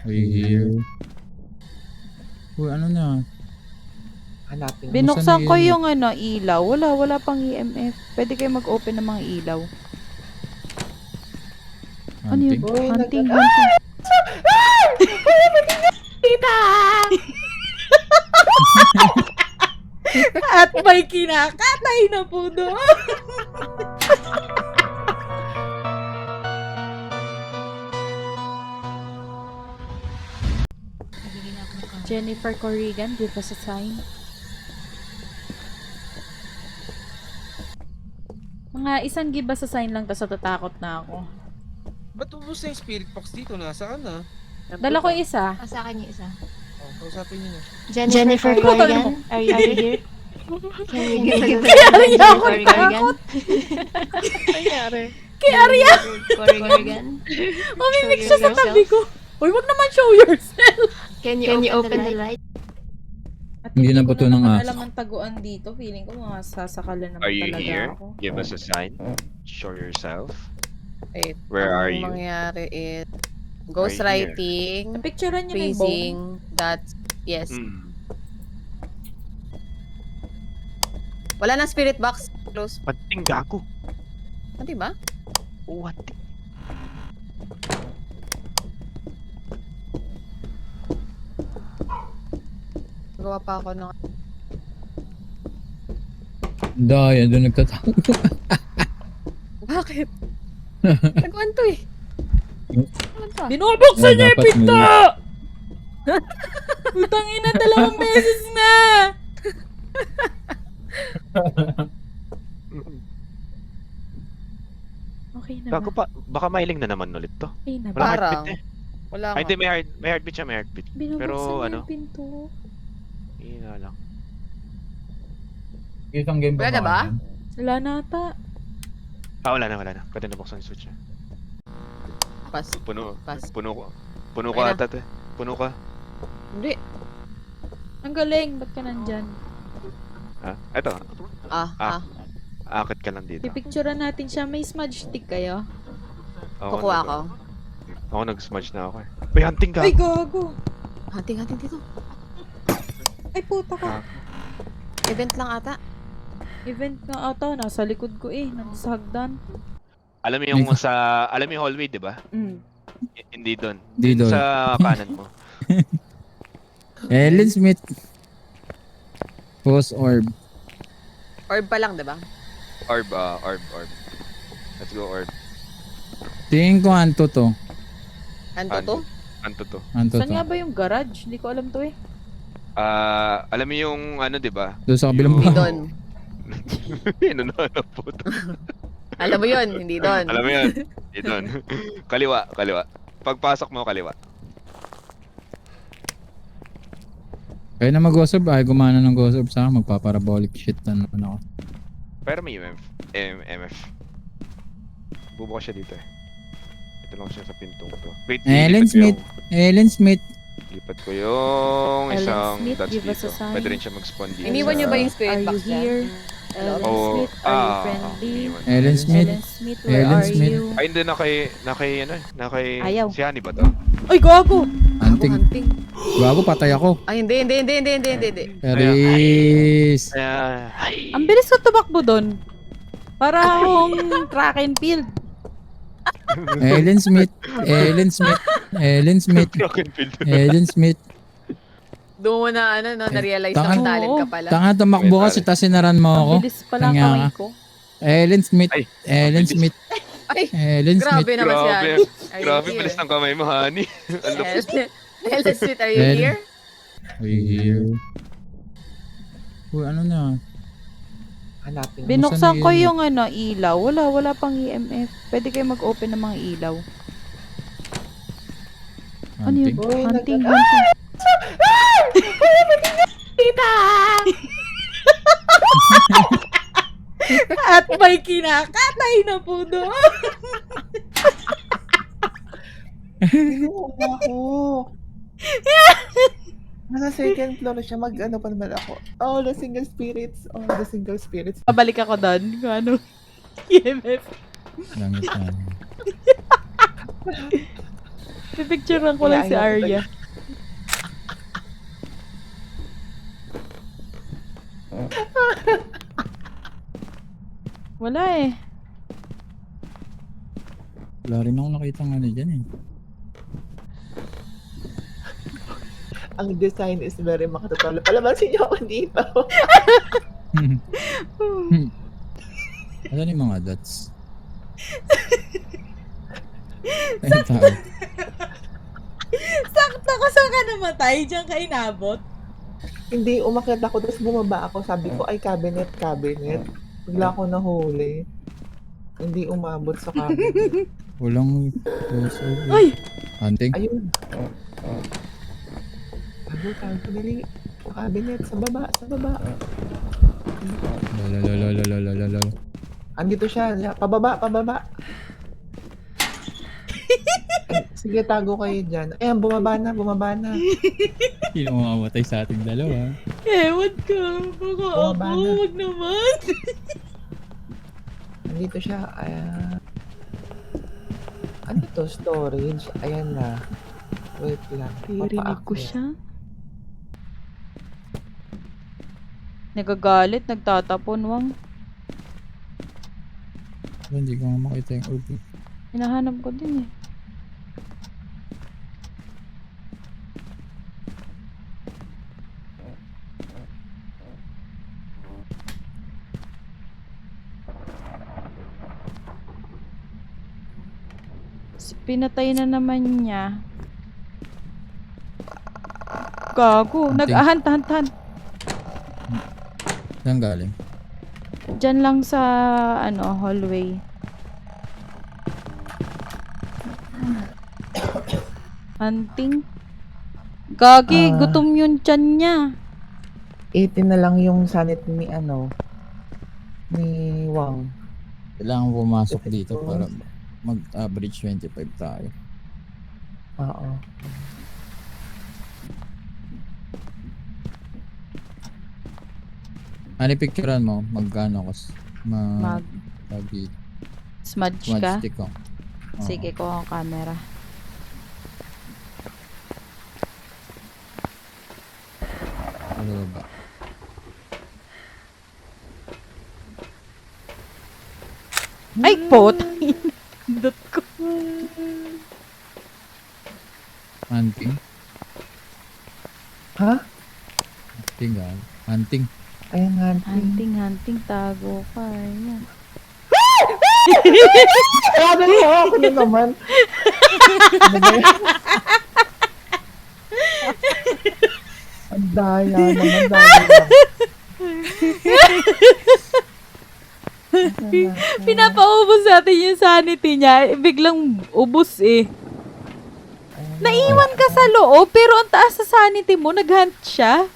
We here. Uy, ano na? Hanapin. Binuksan ko EMF? yung ilaw. Wala pang EMF. Pwede kayo mag-open ng mga ilaw. Ano yun? Hunting? Hunting. Tita! At may kinakatay na po doon. Jennifer Corrigan, give us a sign. Mga isang give us a sign lang, tapos natatakot na ako. Ba't ubus na yung spirit box dito? Nasaan na? Dala ko isa. Sa akin yung isa. Oh, kausapin niyo na. Jennifer Corrigan, are you here? Can you give Kaya Arya ako Corrigan? takot. Nangyari. Kaya Arya, Corrigan? mamimik siya sa tabi ko. Uy, wag naman show yourself. Can you open the light? At Hindi na ba ko to ng naman aso? alam ang taguan dito. Feeling ko mga sasakalan naman Are you talaga here? ako. Give us a sign. Show yourself. Wait, Where are ang you? mangyari is Are ghostwriting, Napicturean niyo na yung bone. freezing, that's, yes. Mm. Wala nang spirit box. Close. Panting gago. Ah, diba? What? Gawa pa ako ng... Daya, doon nagtatago. Bakit? Nagwan to eh. Ano to? Binubuksan niya yung Dapat pinto! Putang ina, 2 beses na! Okay na Gago ba? pa. Baka mailing na naman ulit to. Okay na ba? Wala Parang. heartbeat eh. Wala Ay, hindi. nga. May heartbeat siya. May heartbeat. Binubuksan Pero niya ano? yung pinto. Hina lang. Isang game Wala na ba? Wala na ata. Wala na. Pwede na buksan yung switch niya. Pas. Puno. Pas. Puno ko. Puno ko Okay na. ata to eh. Puno ka. Hindi. Ang galing, ba't ka nandyan? Ha? Eto. Ah. Akit ka lang dito. Pipicturean natin siya. May smudge stick kayo? Kukuha ako. Ako nag-smudge na ako eh. May hunting ka. Ay, gago! Hunting dito. Ay, puta ka. Event lang ata. Event nga ata. Nasa likod ko eh. Nasa hagdan. Alam mo yung alam mo yung hallway, di ba? Hindi doon. Hindi doon. Sa kanan mo. Ellen Smith. Post orb. Orb pa lang, diba? Orb. Let's go orb. Tingin ko anto to. Anto to? Anto to. Anto Saan to. nga ba yung garage? Hindi ko alam to eh. Alam mo yung ano, di ba? Doon sa kabilang Yung- Hindi bahay. doon. Ano po to? Alam mo yun, hindi doon. Alam mo yun? Hindi doon. Kaliwa. Pagpasok mo, kaliwa. Kaya na mag-ghost orb. Ay, gumana ng ghost orb sa akin. Magpaparabolic shit na naman ako. Pero may MF. Bubukas siya dito eh. Ito lang siya sa pintong to. Wait, Ellen ilipat ko Smith. Ellen Smith. Lipat ko yung Ellen isang Smith, dots give us dito. a sign. Pwede rin siya mag-spawn dito. Iniwan niyo ba yung Are spirit you box dyan? here? Ellen Oh, Smith, are you friendly? iniwan. Ellen Smith. Ellen Smith, where Ellen are Smith. you? Ay, hindi, nakay, Ayaw. si Honey ba to? Ay, gago! Hunting. Hunting. Gago, patay ako. Ay, hindi. Paris. Ay. Ang bilis ko tumakbo doon. Para akong track and field. Ellen Smith. Ellen Smith. Ellen Smith. Track and field. Ellen Smith. Doon mo na, na-realize Tanga- na talent ka Oo. pala. Tanga, tumakbo kasi tas sinaran mo ako. Ang bilis pala ang Tanga kamay ka. ko. Ellen Smith. Ay, Ellen bilis. Smith. Ay, Ellen Smith. grabe naman siya. Grabe. Are you Grabe, here? bilis ng kamay mo, Honey. Ang lupit. Ellen Smith, are you Ellen. here? We here. Uy, ano na? Hanapin. Binuksan Saan ko na yung ilaw. Wala pang EMF. Pwede kayo mag-open ng mga ilaw. Ano yun? Hunting? Hunting. Tita! At may kinakatay na po doon. Inuuna ako. Nasa second floor siya, mag-ano pa naman ako. Oh, the single spirits. Pabalik ako doon. Kung ano. EMF. Langit na. Pipicturean ko lang si Kaya ayaw ko Arya. Wala eh. Wala rin ako nakita ng ano dyan eh. Ang design is very makatotoo. Palabasin niyo ako dito. Ano yung mga dots? Ayun tao. Sakto ko saan ka namatay? Diyan ka inabot? Hindi, umakyat ako, tapos bumaba ako. Sabi ko, ay, cabinet. Bigla ako nahuli. Hindi umabot sa cabinet. Walang gossip. Ay! Hunting? Ayun. Tago, dali. Sa cabinet, sa baba. Lalalalalalala. Andito siya. Pababa. Ay, sige, tago kayo dyan. Ayan, bumaba na. Sino mamamatay sa ating dalawa? Ewan ka. Baka ako. Bumaba na. Wag naman. Andito siya. Ayan. Ano to? Storage. Ayan na. Wait lang. Pirinig ko Papaakyat. siya. Nagagalit, nagtatapon, Wang. Hindi ko nga makita yung orb. Hinahanap ko din eh. Pinatay na naman niya. Gago. Nag-hunt. Saan galing? Diyan lang sa hallway. Hunting. Gagi, gutom yung tiyan niya. 18 na lang yung sanit ni Wang. Kailangan pumasok dito para mag-average 25 tayo. Oo. Ano picturean mo? Magkano ko? Mag Smudge smudge ka? stick ko. Sige, ko ang camera. Ano ba? Ay, pot! Dot ko. Hunting? Ha? Hunting ah. Hunting. Ayan, Hunting, tago ka. Ayan. Grabe mo, ako na naman. Ano ba yan? Ang daya naman. Pinapaubos natin yung sanity niya. Biglang ubos eh. Naiwan ka sa loob, pero ang taas sa sanity mo, nag-hunt siya.